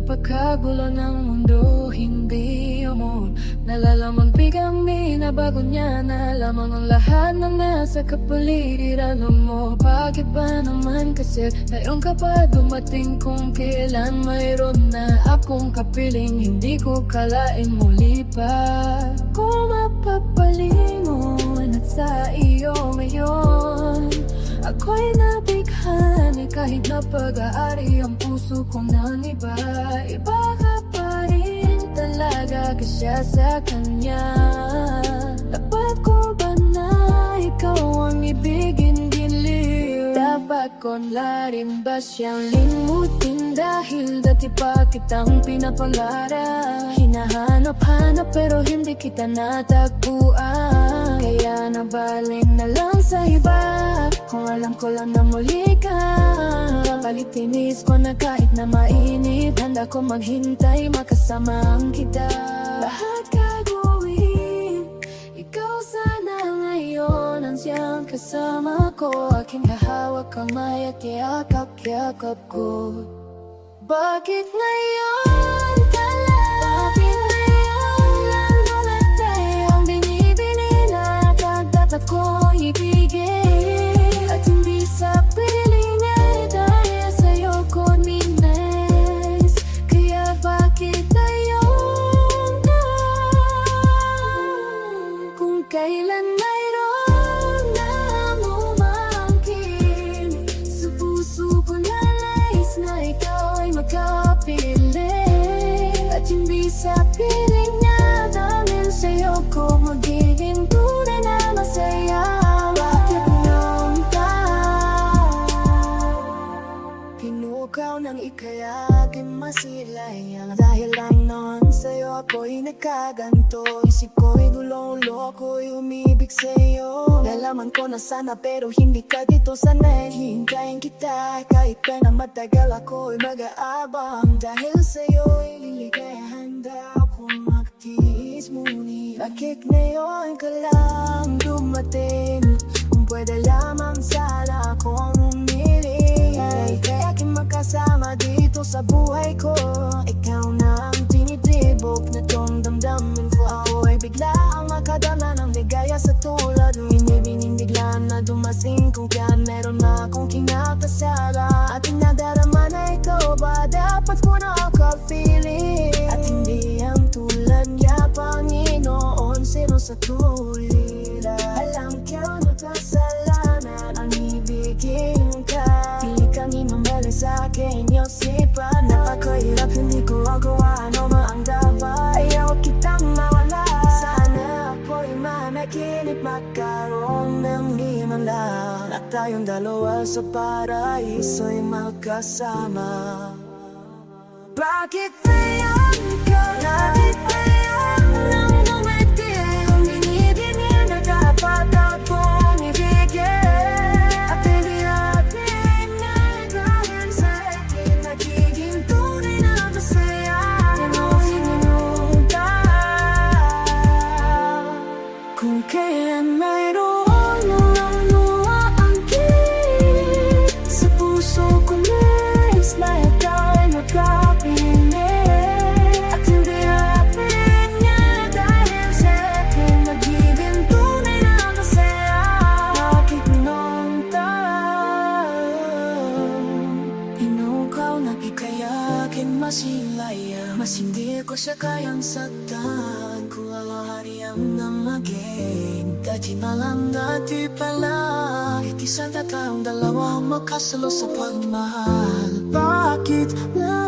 napakagulo ng mundo, hindi mo nalalaman biglang minabago niya na lamang ang lahat ng nasa kapaligiran mo. Bakit ba naman kasi ngayon ka pa dumating kung kailan mayroon na akong kapiling? Hindi ko kalain muli pa kung mapapalingon at sa iyo ngayon ako'y nabighani kahit na pag-aari ang puso ko ng iba. Iba ka pa rin talaga kasi sa kanya. Dapat ko ba na ikaw ang ibigin giliw? Dapat ko na rin ba siyang limutin dahil dati pa kitang pinapangarap? Hinahanap-hanap pero hindi kita natagpuan, kaya nabaling na lang sa iba. Kung alam ko lang na muli ka, kapalit tinis ko na kahit na mainit. Handa ko maghintay, makasamahan kita. Lahat gagawin, ikaw sana ngayon ang siyang kasama ko. Aking hahawak kamay at yakap-yakap ko. Bakit ngayon ka lang? Bakit ngayon lang dumatay ang binibini na dapat ko ibigay? At hindi sa piling niya dahil sa'yo ko minais. Kaya bakit ngayon ka? Kung kailan mayroon na umangkin sa puso ko na nais na ikaw ay magkapili. At hindi sa piling niya dahil sa'yo ko magiging tunay na masaya. Bakit noon ka pinukaw ng ikayakin masilayang? Dahil lang noon sa'yo ako'y nagkaganto. Isip ko'y dulong-loko'y umibig sa'yo. Nalaman ko na sana pero hindi ka dito. Sana'y hihintayin kita kahit pa na matagal ako'y mag-aabang. Dahil sa'yo'y liligayahan daw akong magtiis muni. Bakit ngayon ka lang dumating? Kung pwede lamang sana akong umili. Kaya aking makasama dito sa buhay ko. Ikaw na ang tinitibok na tong damdamin ko. Ako'y bigla ang makadala ng ligaya sa tulad mo. Inibining bigla na dumasing kung kaya meron na akong kinakasala. At inadarama na ikaw ba dapat ko na ka-feeling? At hindi ang tulad niya Panginoon sino sa tulira. Alam ko na kasalanan ang ibigin ka. Pili kang imamali sa akin yung sipan. Napakahirap hindi ko magawa ano ba ang dapat. Ayaw kitang mawala. Sana ako'y managinip magkaroon ng himala. At tayong dalawa sa paraiso'y magkasama. Bakit ngayon ka? Bakit ngayon nang dumating ang binibini na dapat akong ibigay? At hindi natin na dahil sa akin nagiging tunay na masaya. Sinunod-sinunod kung kailan mayroon ng umaangkin sa puso ko nais na ikaw ay magkapili. At hindi natin niya dahil sa akin nagiging tunay na masaya. Bakit noong taon inukaw na ikayakin masilaya? Mas hindi ko siya kayang saktan kung alahariang na maging dati na lang dati pala. Isang taong dalawa magkasalo sa pagmahal. Bakit na